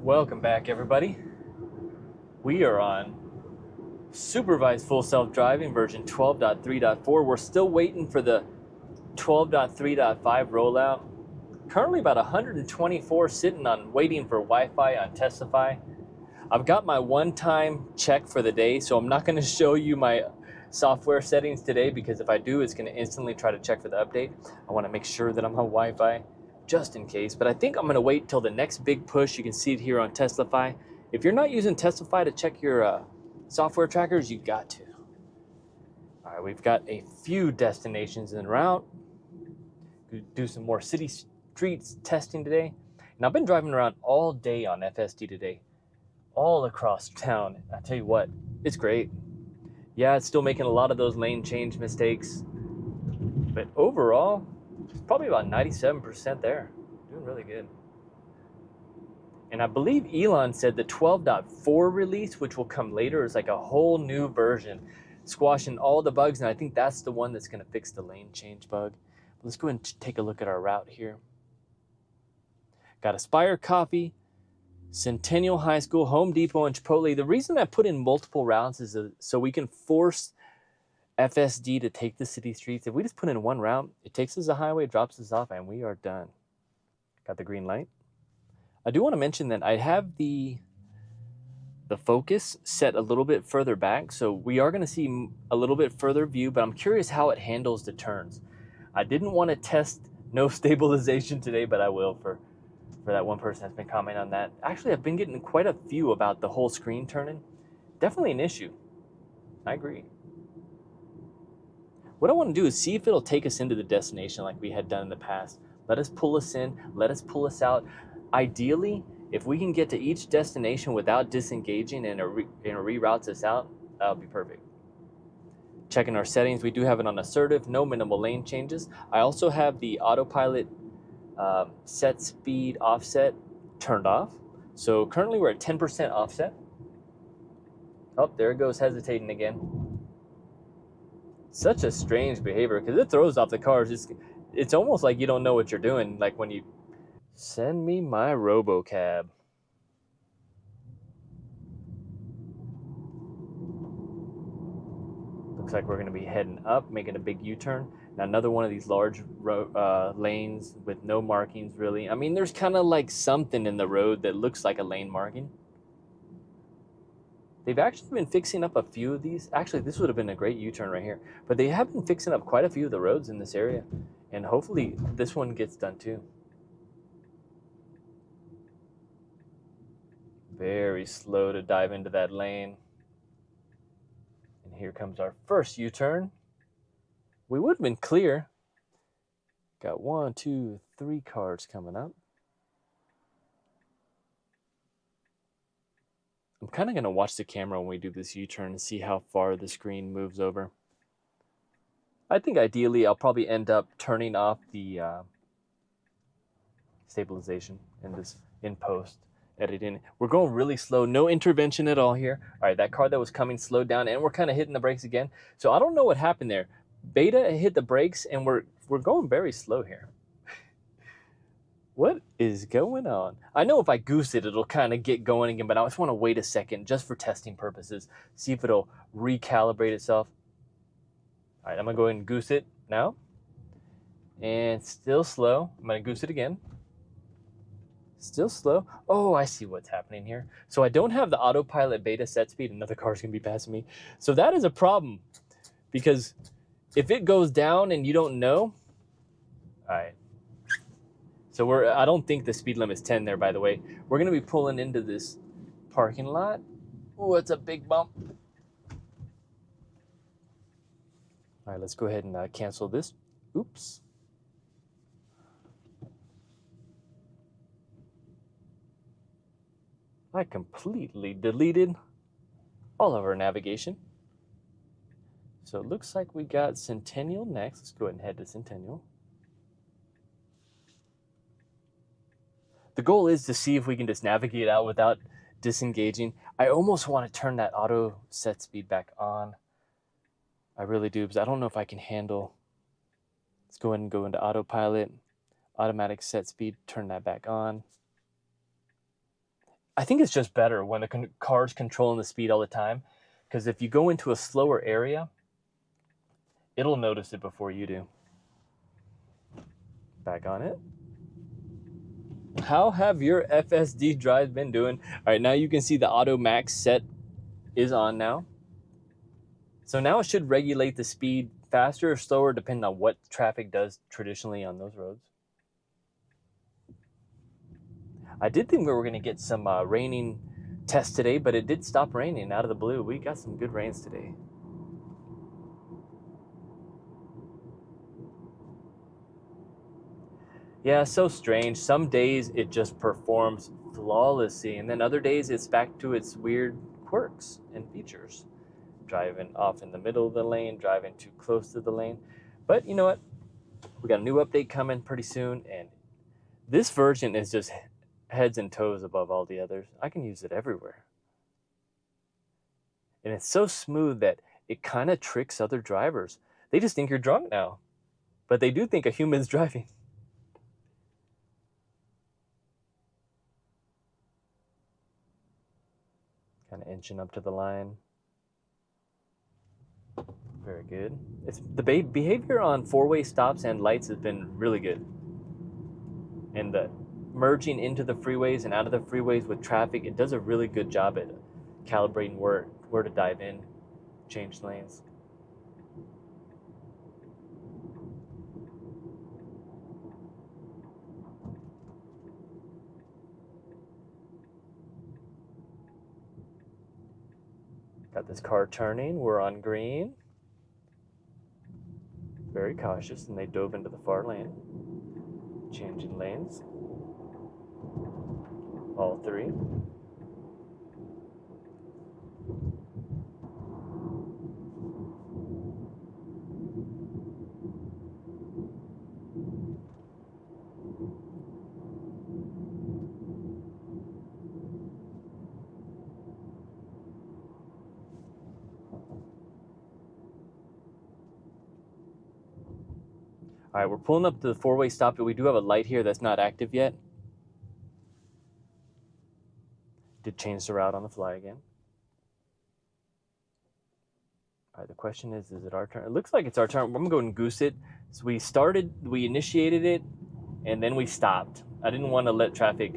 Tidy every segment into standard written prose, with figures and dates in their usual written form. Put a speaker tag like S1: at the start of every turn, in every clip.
S1: Welcome back, everybody. We are on Supervised Full Self Driving version 12.3.4. We're still waiting for the 12.3.5 rollout. Currently about 124 sitting on waiting for Wi-Fi on Testify. I've got my one-time check for the day, so I'm not going to show you my software settings today because if I do, it's going to instantly try to check for the update. I want to make sure that I'm on Wi-Fi just in case, but I think I'm going to wait till the next big push. You can see it here on Testify. If you're not using Testify to check your software trackers, you got to. All right, we've got a few destinations en route. Do some more city streets testing today. And I've been driving around all day on FSD today, all across town. I tell you what, it's great. Yeah, it's still making a lot of those lane change mistakes, but overall, it's probably about 97% there. Doing really good. And I believe Elon said the 12.4 release, which will come later, is like a whole new version, squashing all the bugs, and I think that's the one that's going to fix the lane change bug. Let's go ahead and take a look at our route here. Got Aspire Coffee, Centennial High School, Home Depot, and Chipotle. The reason I put in multiple routes is so we can force FSD to take the city streets. If we just put in one route, it takes us a highway, drops us off, and we are done. Got the green light. I do want to mention that I have the focus set a little bit further back, so we are going to see a little bit further view, but I'm curious how it handles the turns. I didn't want to test no stabilization today, but I will for that one person that's been commenting on that. Actually, I've been getting quite a few about the whole screen turning. Definitely an issue. I agree. What I want to do is see if it'll take us into the destination like we had done in the past. Let us pull us in, let us pull us out. Ideally, if we can get to each destination without disengaging and it reroutes us out, that'll be perfect. Checking our settings, we do have it on assertive, no minimal lane changes. I also have the autopilot set speed offset turned off. So currently we're at 10% offset. Oh, there it goes, hesitating again. Such a strange behavior because it throws off the cars. It's almost like you don't know what you're doing. Like when you send me my RoboCab. Looks like we're going to be heading up, making a big U-turn. Now another one of these large lanes with no markings really. I mean, there's kind of like something in the road that looks like a lane marking. They've actually been fixing up a few of these. Actually, this would have been a great U-turn right here. But they have been fixing up quite a few of the roads in this area. And hopefully this one gets done too. Very slow to dive into that lane. And here comes our first U-turn. We would have been clear. Got 1, 2, 3 cars coming up. I'm kind of going to watch the camera when we do this U-turn and see how far the screen moves over. I think ideally I'll probably end up turning off the stabilization in post editing. We're going really slow, no intervention at all here. All right, that car that was coming slowed down and we're kind of hitting the brakes again. So I don't know what happened there. Beta hit the brakes and we're going very slow here. What is going on? I know if I goose it, it'll kind of get going again, but I just want to wait a second just for testing purposes, see if it'll recalibrate itself. All right, I'm going to go ahead and goose it now. And still slow. I'm going to goose it again. Still slow. Oh, I see what's happening here. So I don't have the autopilot beta set speed. Another car's going to be passing me. So that is a problem because if it goes down and you don't know, all right. So I don't think the speed limit is 10 there, by the way. We're going to be pulling into this parking lot. Oh, it's a big bump. All right, let's go ahead and cancel this. Oops. I completely deleted all of our navigation. So it looks like we got Centennial next. Let's go ahead and head to Centennial. The goal is to see if we can just navigate out without disengaging. I almost want to turn that auto set speed back on. I really do, because I don't know if I can handle. Let's go ahead and go into autopilot, automatic set speed, turn that back on. I think it's just better when the car's controlling the speed all the time, because if you go into a slower area, it'll notice it before you do. Back on it. How have your FSD drives been doing? All right, now you can see the auto max set is on now. So now it should regulate the speed faster or slower depending on what traffic does traditionally on those roads. I did think we were going to get some raining tests today, but it did stop raining out of the blue. We got some good rains today. Yeah, so strange. Some days it just performs flawlessly, and then other days it's back to its weird quirks and features. Driving off in the middle of the lane, driving too close to the lane. But you know what? We got a new update coming pretty soon, and this version is just heads and toes above all the others. I can use it everywhere. And it's so smooth that it kind of tricks other drivers. They just think you're drunk now, but they do think a human's driving. Kind of inching up to the line. Very good. It's the behavior on four-way stops and lights has been really good. And the merging into the freeways and out of the freeways with traffic, it does a really good job at calibrating where to dive in, change lanes. Got this car turning, we're on green. Very cautious, and they dove into the far lane. Changing lanes. All three. All right, we're pulling up to the four-way stop, but we do have a light here that's not active yet. Did change the route on the fly again. All right, the question is it our turn? It looks like it's our turn. I'm gonna go and goose it. So we initiated it, and then we stopped. I didn't want to let traffic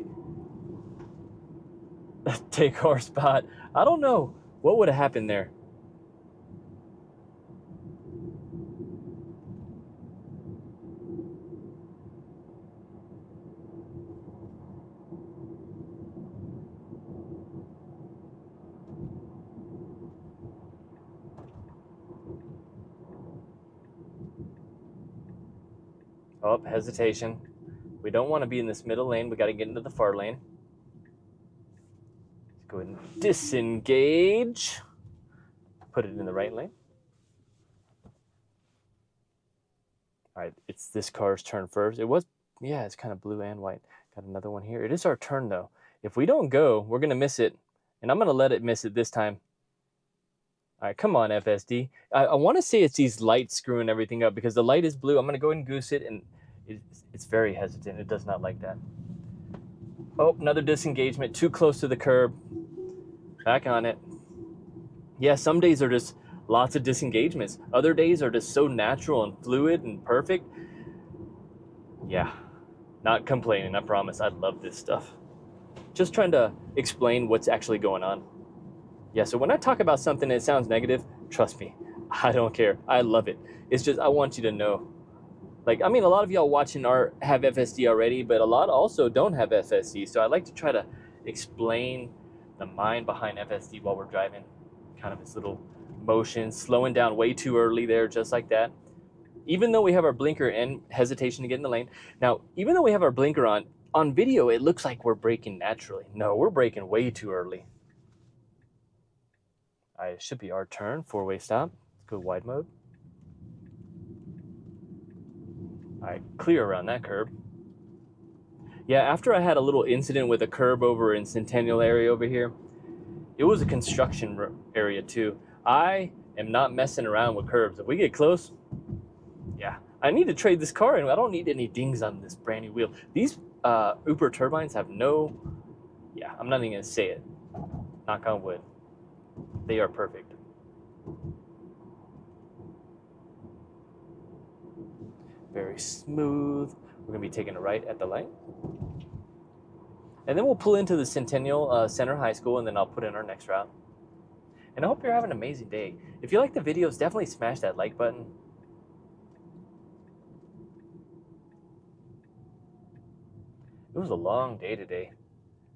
S1: take our spot. I don't know what would have happened there. Oh, hesitation. We don't want to be in this middle lane. We got to get into the far lane. Let's go ahead and disengage. Put it in the right lane. All right, it's this car's turn first. Yeah, it's kind of blue and white. Got another one here. It is our turn, though. If we don't go, we're going to miss it. And I'm going to let it miss it this time. All right, come on, FSD. I want to say it's these lights screwing everything up because the light is blue. I'm going to go ahead and goose it, and it's very hesitant. It does not like that. Oh, another disengagement. Too close to the curb. Back on it. Yeah, some days are just lots of disengagements. Other days are just so natural and fluid and perfect. Yeah, not complaining, I promise. I love this stuff. Just trying to explain what's actually going on. Yeah, so when I talk about something that sounds negative, trust me, I don't care. I love it. It's just I want you to know. Like, I mean, a lot of y'all watching have FSD already, but a lot also don't have FSD. So I like to try to explain the mind behind FSD while we're driving. Kind of its little motion, slowing down way too early there, just like that. Even though we have our blinker and hesitation to get in the lane. Now, even though we have our blinker on video, it looks like we're braking naturally. No, we're braking way too early. All right, it should be our turn, four-way stop. Let's go wide mode. All right, clear around that curb. Yeah, after I had a little incident with a curb over in Centennial area over here, it was a construction area too. I am not messing around with curbs. If we get close, yeah, I need to trade this car in. I don't need any dings on this brand new wheel. These Uber turbines have no Yeah, I'm not even gonna say it. Knock on wood. They are perfect. Very smooth. We're gonna be taking a right at the light. And then we'll pull into the Centennial Center High School, and then I'll put in our next route. And I hope you're having an amazing day. If you like the videos, definitely smash that like button. It was a long day today.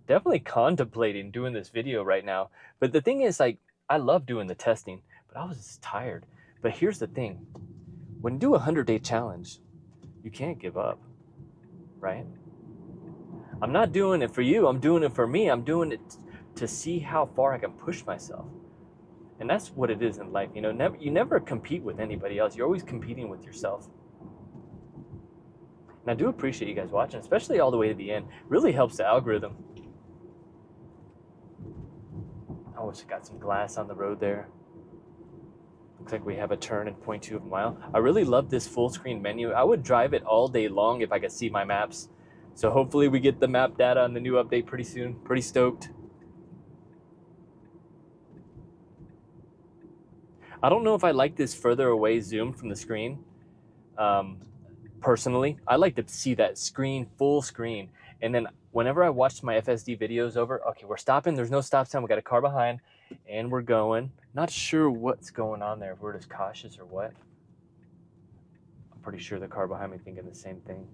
S1: Definitely contemplating doing this video right now. But the thing is, like, I love doing the testing, but I was just tired. But here's the thing. When you do a 100-day challenge, you can't give up, right? I'm not doing it for you. I'm doing it for me. I'm doing it to see how far I can push myself. And that's what it is in life. You know, you never compete with anybody else. You're always competing with yourself. And I do appreciate you guys watching, especially all the way to the end. Really helps the algorithm. I wish I got some glass on the road there. Looks like we have a turn in 0.2 of a mile. I really love this full screen menu. I would drive it all day long if I could see my maps. So hopefully we get the map data on the new update pretty soon. Pretty stoked. I don't know if I like this further away zoom from the screen. Personally, I like to see that screen, full screen. And then whenever I watch my FSD videos over, okay, we're stopping. There's no stop sign. We got a car behind and we're going. Not sure what's going on there. If we're just cautious or what. I'm pretty sure the car behind me thinking the same thing.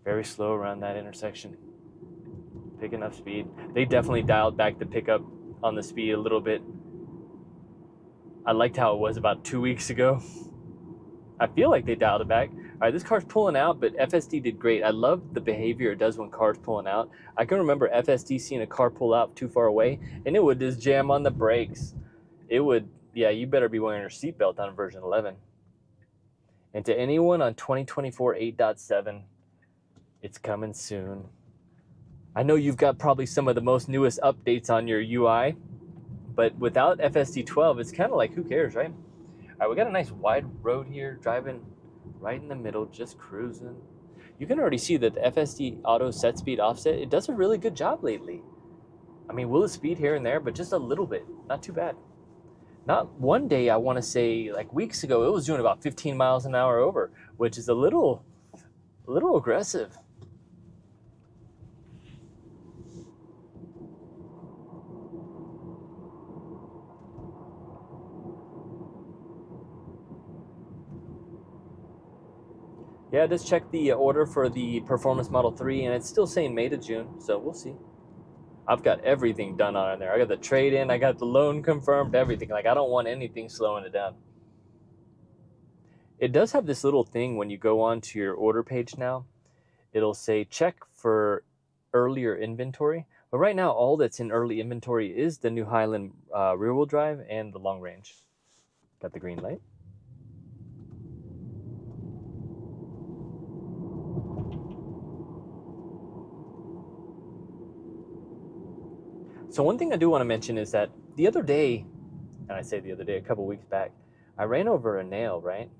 S1: Very slow around that intersection. Picking up speed. They definitely dialed back the pickup on the speed a little bit. I liked how it was about 2 weeks ago. I feel like they dialed it back. All right, this car's pulling out, but FSD did great. I love the behavior it does when cars pulling out. I can remember FSD seeing a car pull out too far away, and it would just jam on the brakes. It would, yeah, you better be wearing your seatbelt on version 11. And to anyone on 2024 8.7, it's coming soon. I know you've got probably some of the most newest updates on your UI, but without FSD 12, it's kind of like, who cares, right? All right, we got a nice wide road here, driving right in the middle, just cruising. You can already see that the FSD auto set speed offset, it does a really good job lately. I mean, will it speed here and there, but just a little bit, not too bad. Not one day, I want to say, like weeks ago, it was doing about 15 miles an hour over, which is a little aggressive. Yeah, just check the order for the Performance Model 3, and it's still saying May to June, so we'll see. I've got everything done on there. I got the trade-in, I got the loan confirmed, everything. Like, I don't want anything slowing it down. It does have this little thing when you go on to your order page now. It'll say check for earlier inventory. But right now, all that's in early inventory is the New Highland rear-wheel drive and the long range. Got the green light. So one thing I do want to mention is that the other day, and I say the other day, a couple weeks back, I ran over a nail, right?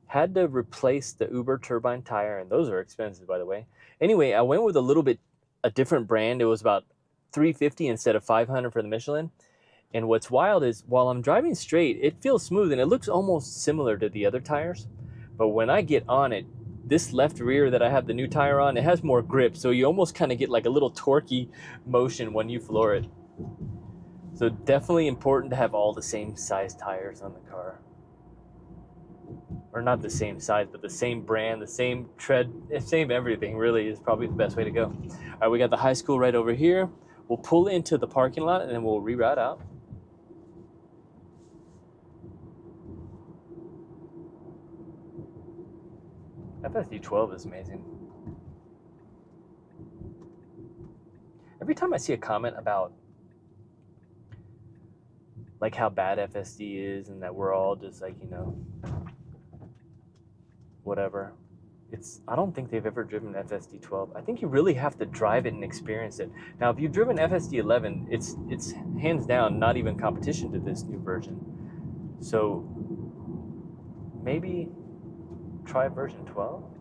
S1: Had to replace the Uber turbine tire, and those are expensive, by the way. Anyway, I went with a different brand. It was about $350 instead of $500 for the Michelin. And what's wild is while I'm driving straight, it feels smooth and it looks almost similar to the other tires. But when I get on it, this left rear that I have the new tire on, it has more grip. So you almost kind of get like a little torquey motion when you floor it. So definitely important to have all the same size tires on the car. Or not the same size, but the same brand, the same tread, same everything really is probably the best way to go. All right, we got the high school right over here. We'll pull into the parking lot and then we'll reroute out. FSD 12 is amazing. Every time I see a comment about like how bad FSD is and that we're all just like, you know, whatever. I don't think they've ever driven FSD 12. I think you really have to drive it and experience it. Now, if you've driven FSD 11, it's hands down not even competition to this new version. So maybe try version 12. All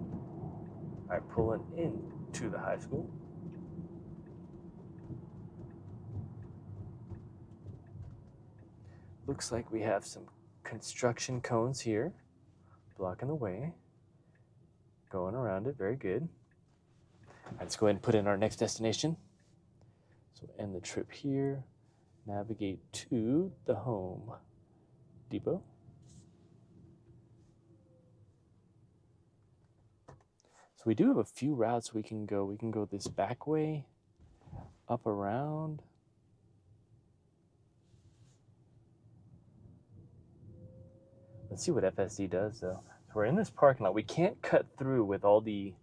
S1: right, pulling into the high school. Looks like we have some construction cones here, blocking the way. Going around it, very good. Let's go ahead and put in our next destination. So end the trip here, navigate to the Home Depot. So we do have a few routes we can go. We can go this back way, up around. Let's see what FSD does though. So we're in this parking lot. We can't cut through with all the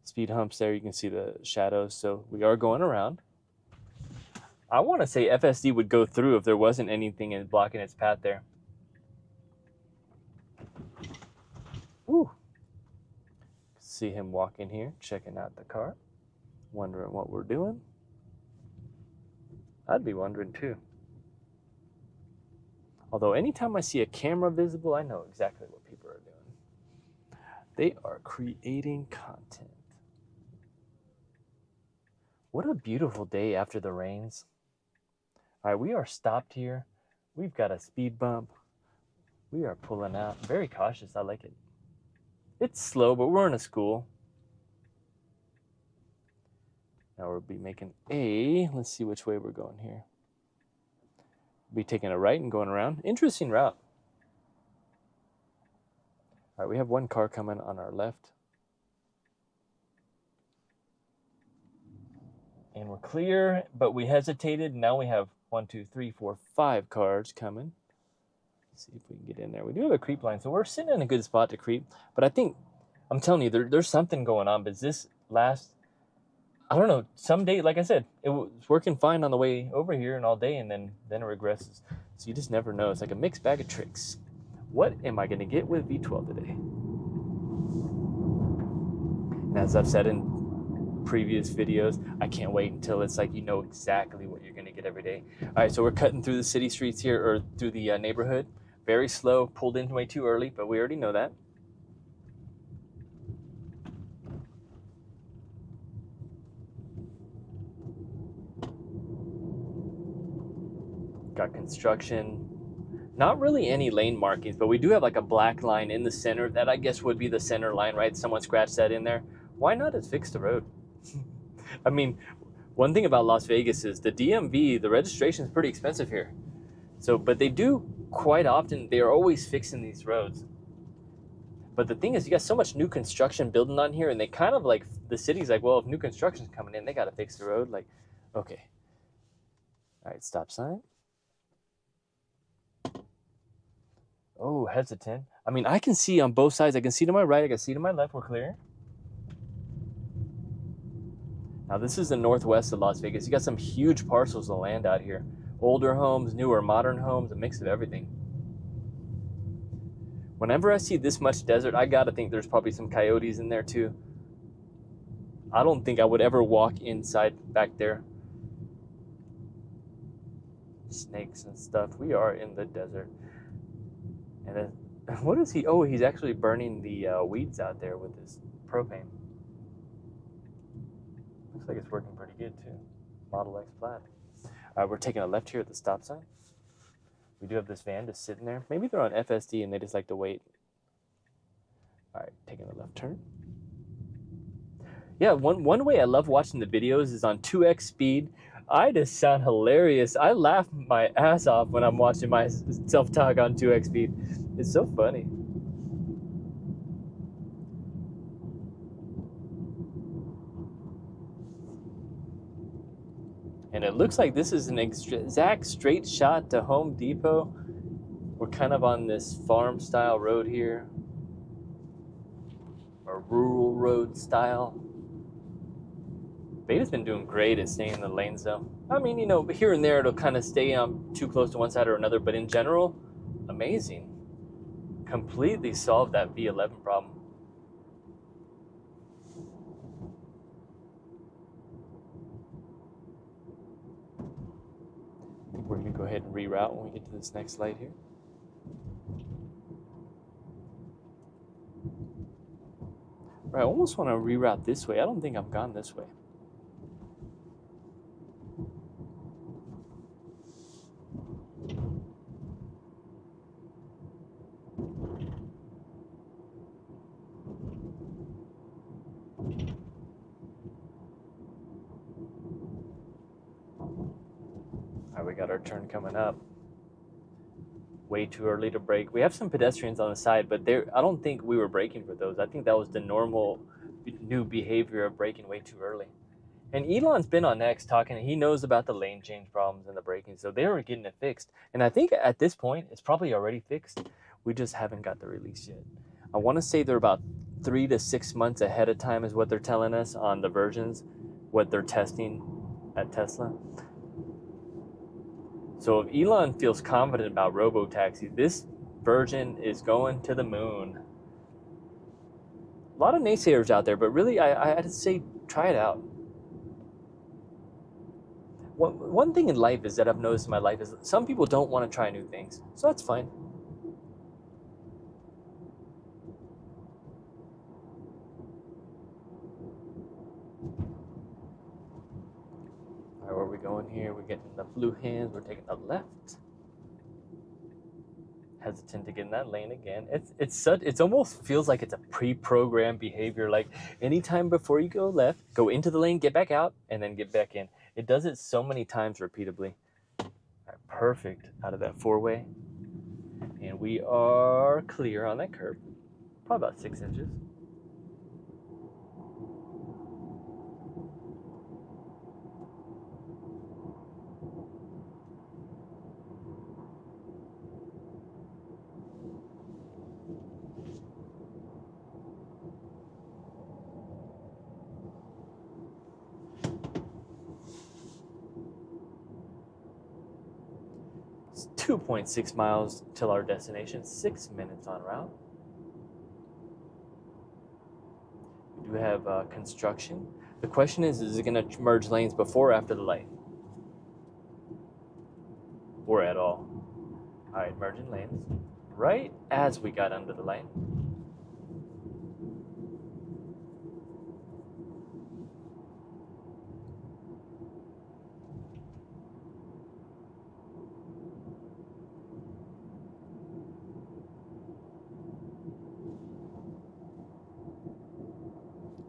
S1: speed humps there. You can see the shadows. So we are going around. I want to say FSD would go through if there wasn't anything blocking its path there. Ooh. See him walking here, checking out the car, wondering what we're doing. I'd be wondering too. Although anytime I see a camera visible, I know exactly what people are doing. They are creating content. What a beautiful day after the rains. All right, we are stopped here. We've got a speed bump. We are pulling out. Very cautious. I like it. It's slow, but we're in a school. Now we'll be making let's see which way we're going here. We'll be taking a right and going around. Interesting route. All right, we have one car coming on our left. And we're clear, but we hesitated. Now we have 1, 2, 3, 4, 5 cars coming. Let's see if we can get in there. We do have a creep line, so we're sitting in a good spot to creep. But I think, I'm telling you, there's something going on. But this last, I don't know, someday, like I said, it was working fine on the way over here and all day, and then it regresses. So you just never know. It's like a mixed bag of tricks. What am I going to get with V12 today? And as I've said in previous videos, I can't wait until it's like you know exactly what you're going to get every day. All right, so we're cutting through the city streets here, or through the neighborhood. Very slow, pulled in way too early, but we already know that. Got construction. Not really any lane markings, but we do have like a black line in the center. That I guess would be the center line, right? Someone scratched that in there. Why not just fix the road? I mean, one thing about Las Vegas is the DMV, the registration is pretty expensive here. So, but they do quite often, they are always fixing these roads. But the thing is, you got so much new construction building on here, and they kind of like, the city's like, well, if new construction's coming in, they got to fix the road. Like, okay. All right, stop sign. Oh, hesitant. I mean, I can see on both sides. I can see to my right, I can see to my left. We're clear. Now, this is the northwest of Las Vegas. You got some huge parcels of land out here. Older homes, newer, modern homes, a mix of everything. Whenever I see this much desert, I gotta think there's probably some coyotes in there too. I don't think I would ever walk inside back there. Snakes and stuff. We are in the desert. And then, what is he? Oh, he's actually burning the weeds out there with his propane. Looks like it's working pretty good too. Model X Plaid. All right, we're taking a left here at the stop sign. We do have this van just sitting there. Maybe they're on FSD and they just like to wait. All right, taking a left turn. Yeah, one way I love watching the videos is on 2x speed. I just sound hilarious. I laugh my ass off when I'm watching my self-talk on 2x speed. It's so funny. And it looks like this is an exact straight shot to Home Depot. We're kind of on this farm style road here, or rural road style. Beta's been doing great at staying in the lanes though. I mean, you know, here and there it'll kind of stay too close to one side or another, but in general, amazing. Completely solved that V11 problem. I think we're gonna go ahead and reroute when we get to this next light here. Right, I almost want to reroute this way. I don't think I've gone this way. All right, we got our turn coming up. Way too early to brake. We have some pedestrians on the side, but I don't think we were braking for those. I think that was the normal new behavior of braking way too early. And Elon's been on X talking. He knows about the lane change problems and the braking, so they were getting it fixed. And I think at this point, it's probably already fixed. We just haven't got the release yet. I want to say they're about 3 to 6 months ahead of time is what they're telling us on the versions, what they're testing at Tesla. So if Elon feels confident about robo-taxi, this version is going to the moon. A lot of naysayers out there, but really, I'd say try it out. One thing in life is that I've noticed in my life is some people don't want to try new things, so that's fine. All right, where are we going here? We're getting the blue hands. We're taking the left. Hesitant to get in that lane again. It almost feels like it's a pre-programmed behavior. Like anytime before you go left, go into the lane, get back out, and then get back in. It does it so many times repeatedly. All right, perfect out of that four-way. And we are clear on that curb. Probably about 6 inches. It's 2.6 miles till our destination, 6 minutes en route. We do have construction. The question is it going to merge lanes before or after the light? Or at all? All right, merging lanes. Right as we got under the light.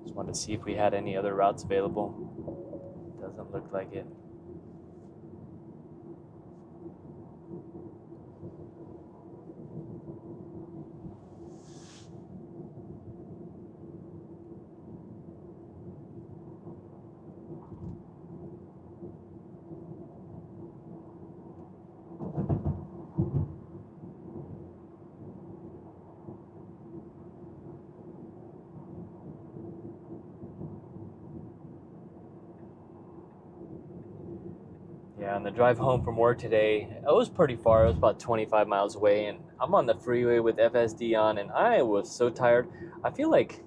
S1: Just wanted to see if we had any other routes available. Doesn't look like it. Yeah, on the drive home from work today, it was pretty far. It was about 25 miles away, and I'm on the freeway with FSD on, and I was so tired. I feel like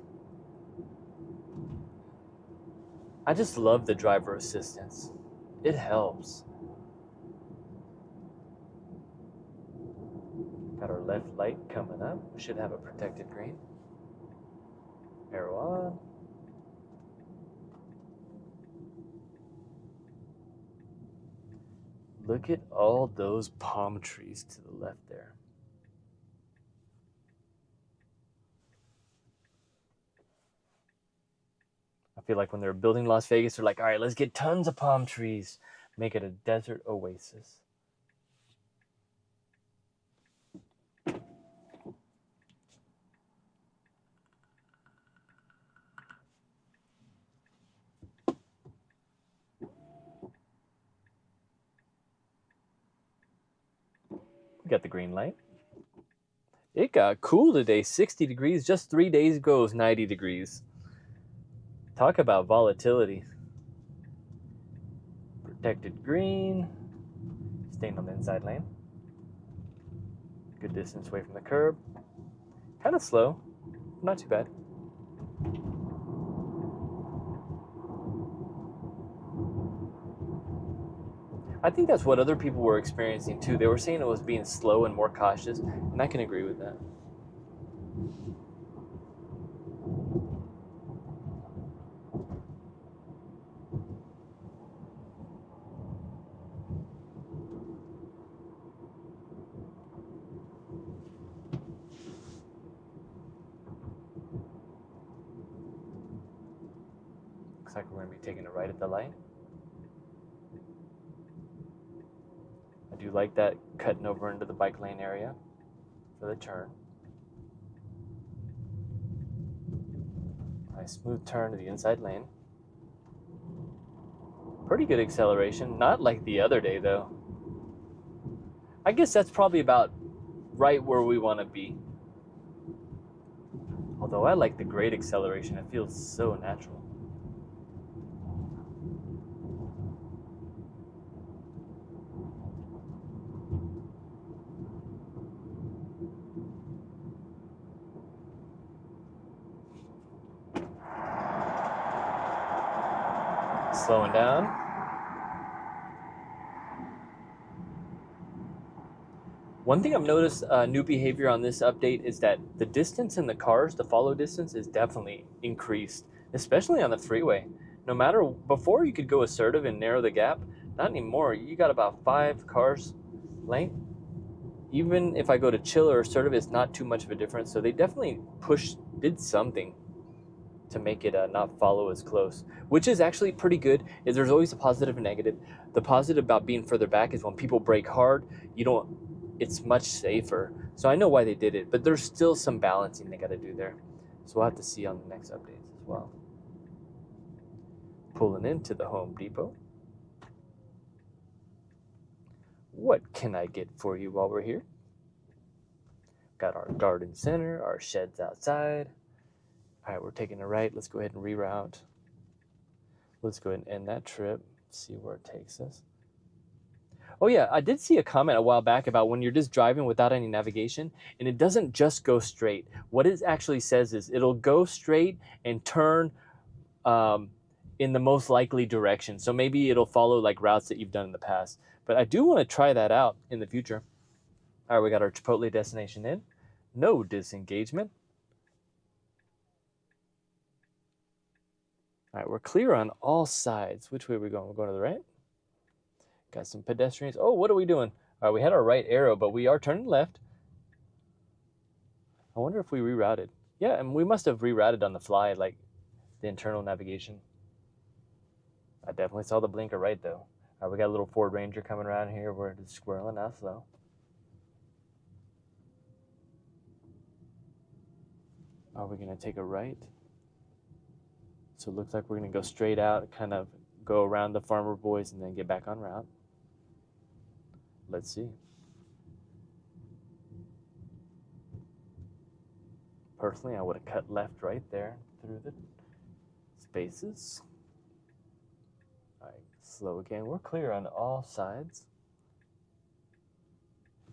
S1: I just love the driver assistance. It helps. Got our left light coming up. We should have a protected green. Arrow on. Look at all those palm trees to the left there. I feel like when they're building Las Vegas, they're like, all right, let's get tons of palm trees. Make it a desert oasis. We got the green light. It got cool today, 60 degrees. Just 3 days ago, it was 90 degrees. Talk about volatility. Protected green. Staying on the inside lane. Good distance away from the curb. Kind of slow. Not too bad. I think that's what other people were experiencing too. They were saying it was being slow and more cautious, and I can agree with that. Looks like we're going to be taking a right at the light. I do like that cutting over into the bike lane area for the turn. Nice smooth turn to the inside lane. Pretty good acceleration, not like the other day though. I guess that's probably about right where we want to be. Although I like the great acceleration, it feels so natural. Slowing down. One thing I've noticed new behavior on this update is that the distance in the cars, the follow distance, is definitely increased, especially on the freeway. No matter, before you could go assertive and narrow the gap, not anymore. You got about 5 cars length. Even if I go to chill or assertive, it's not too much of a difference. So they definitely did something to make it not follow as close, which is actually pretty good. Is there's always a positive and negative. The positive about being further back is when people brake hard, it's much safer. So I know why they did it, but there's still some balancing they got to do there. So we'll have to see on the next updates as well. Pulling into the Home Depot. What can I get for you while we're here? Got our garden center, our sheds outside. All right, we're taking a right. Let's go ahead and reroute. Let's go ahead and end that trip, see where it takes us. Oh yeah, I did see a comment a while back about when you're just driving without any navigation, and it doesn't just go straight. What it actually says is it'll go straight and turn in the most likely direction. So maybe it'll follow like routes that you've done in the past. But I do want to try that out in the future. All right, we got our Chipotle destination in. No disengagement. All right, we're clear on all sides. Which way are we going? We're going to the right. Got some pedestrians. Oh, what are we doing? All right, we had our right arrow, but we are turning left. I wonder if we rerouted. Yeah, and we must have rerouted on the fly, like the internal navigation. I definitely saw the blinker right, though. All right, we got a little Ford Ranger coming around here. We're just squirreling us, though. Are we going to take a right? So it looks like we're going to go straight out, kind of go around the Farmer Boys, and then get back on route. Let's see. Personally, I would have cut left right there through the spaces. All right, slow again. We're clear on all sides.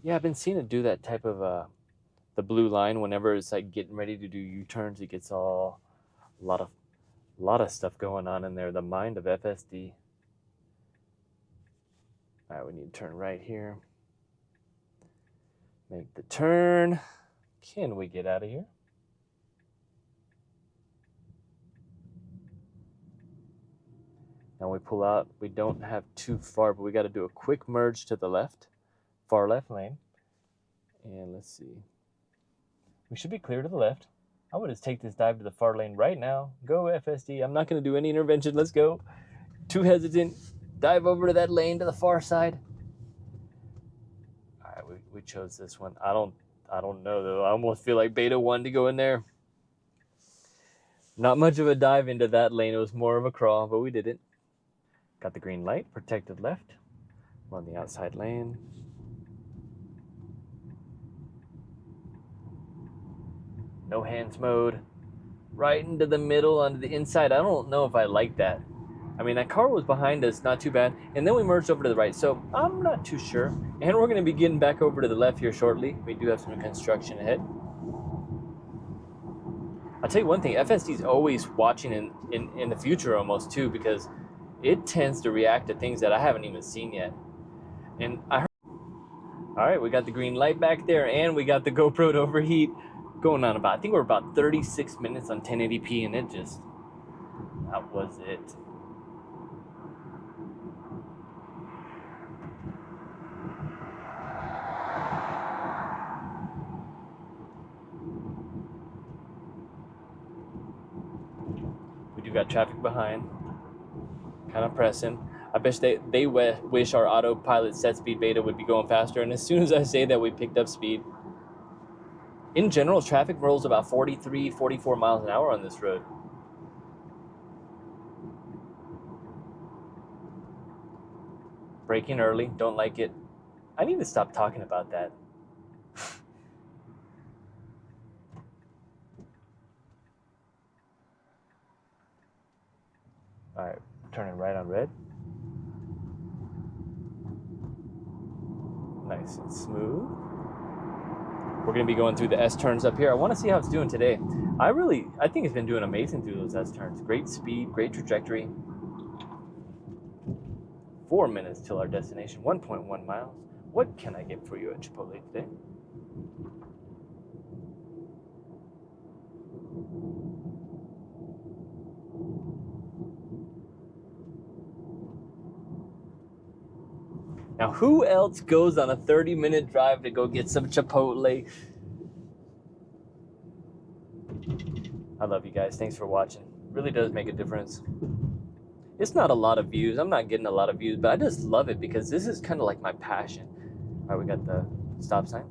S1: Yeah, I've been seeing it do that type of the blue line whenever it's like getting ready to do U-turns. It gets a lot of stuff going on in there. The mind of FSD. All right, we need to turn right here. Make the turn. Can we get out of here? Now we pull out. We don't have too far, but we got to do a quick merge to the left, far left lane. And let's see. We should be clear to the left. I would just take this dive to the far lane right now. Go FSD. I'm not going to do any intervention. Let's go. Too hesitant. Dive over to that lane to the far side. All right, we chose this one. I don't know though. I almost feel like Beta 1 to go in there. Not much of a dive into that lane. It was more of a crawl, but we did it. Got the green light. Protected left. We're on the outside lane. No hands mode. Right into the middle, onto the inside. I don't know if I like that. I mean, that car was behind us, not too bad. And then we merged over to the right, so I'm not too sure. And we're going to be getting back over to the left here shortly. We do have some construction ahead. I'll tell you one thing, FSD is always watching in the future almost too, because it tends to react to things that I haven't even seen yet. And I heard, all right, we got the green light back there, and we got the GoPro to overheat going on about, I think we're about 36 minutes on 1080p, and that was it. We do got traffic behind, kind of pressing. I bet they wish our autopilot set speed beta would be going faster. And as soon as I say that, we picked up speed. In general, traffic rolls about 43, 44 miles an hour on this road. Braking early, don't like it. I need to stop talking about that. All right, turning right on red. Nice and smooth. We're gonna be going through the S turns up here. I wanna see how it's doing today. I think it's been doing amazing through those S turns. Great speed, great trajectory. 4 minutes till our destination, 1.1 miles. What can I get for you at Chipotle today? Now, who else goes on a 30-minute drive to go get some Chipotle? I love you guys. Thanks for watching. It really does make a difference. It's not a lot of views. I'm not getting a lot of views, but I just love it because this is kind of like my passion. All right, we got the stop sign.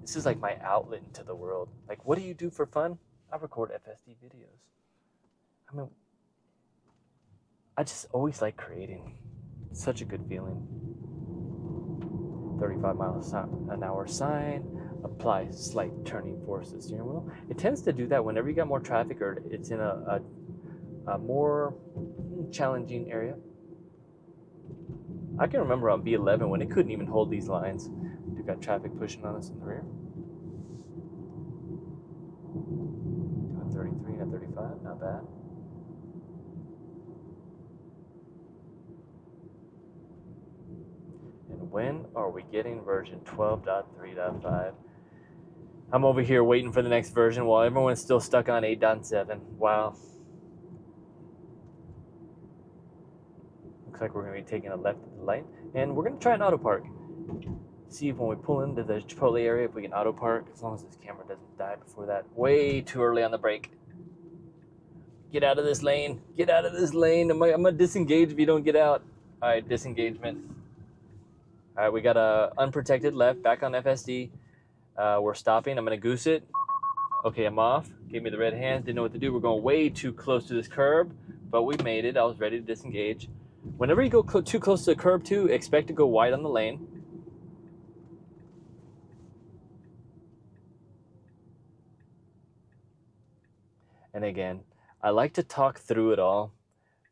S1: This is like my outlet into the world. Like, what do you do for fun? I record FSD videos. I mean, I just always like creating. It's such a good feeling. 35 miles an hour sign. Apply slight turning force to the steering wheel. It tends to do that whenever you got more traffic or it's in a more challenging area. I can remember on B11 when it couldn't even hold these lines. We got traffic pushing on us in the rear. Doing 33 and 35, not bad. And when are we getting version 12.3.5? I'm over here waiting for the next version while everyone's still stuck on 8.7. Wow. Looks like we're going to be taking a left at the light. And we're going to try an auto park. See if when we pull into the Chipotle area, if we can auto park, as long as this camera doesn't die before that. Way too early on the brake. Get out of this lane. Get out of this lane. I'm going to disengage if you don't get out. All right, disengagement. All right, we got a unprotected left, back on FSD. We're stopping. I'm going to goose it. Okay, I'm off. Gave me the red hands. Didn't know what to do. We're going way too close to this curb, but we made it. I was ready to disengage. Whenever you go too close to the curb, too, expect to go wide on the lane. And again, I like to talk through it all,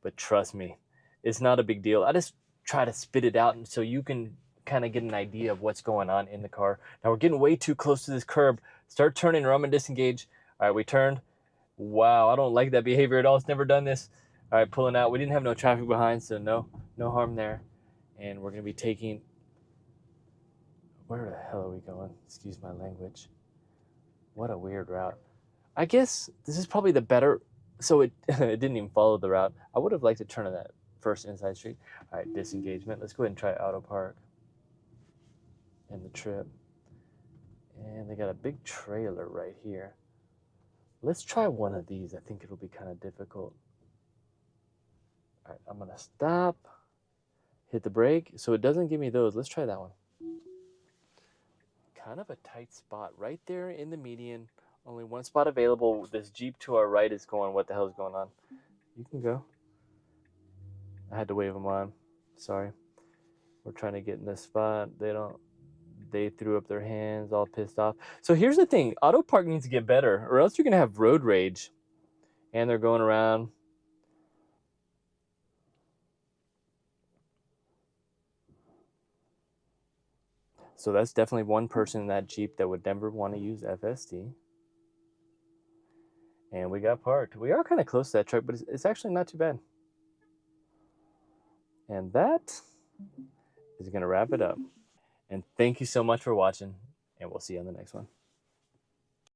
S1: but trust me, it's not a big deal. I just try to spit it out so you can kind of get an idea of what's going on in the car. Now we're getting way too close to this curb. Start turning, or I'm gonna disengage. All right, we turned. Wow, I don't like that behavior at all. It's never done this. All right, pulling out. We didn't have no traffic behind, so no harm there. And we're gonna be taking, where the hell are we going? Excuse my language. What a weird route. I guess this is probably the better, so it didn't even follow the route. I would have liked to turn on that first inside street. All right, disengagement. Let's go ahead and try auto park and the trip. And they got a big trailer right here. Let's try one of these. I think it'll be kind of difficult. All right, I'm gonna stop, hit the brake, so it doesn't give me those. Let's try that one. Kind of a tight spot right there in the median. Only one spot available. This Jeep to our right is going, what the hell is going on? You can go. I had to wave them on. Sorry. We're trying to get in this spot. They threw up their hands, all pissed off. So here's the thing. Auto park needs to get better, or else you're going to have road rage. And they're going around. So that's definitely one person in that Jeep that would never want to use FSD. And we got parked. We are kind of close to that truck, but it's actually not too bad. And that is going to wrap it up. And thank you so much for watching, and we'll see you on the next one.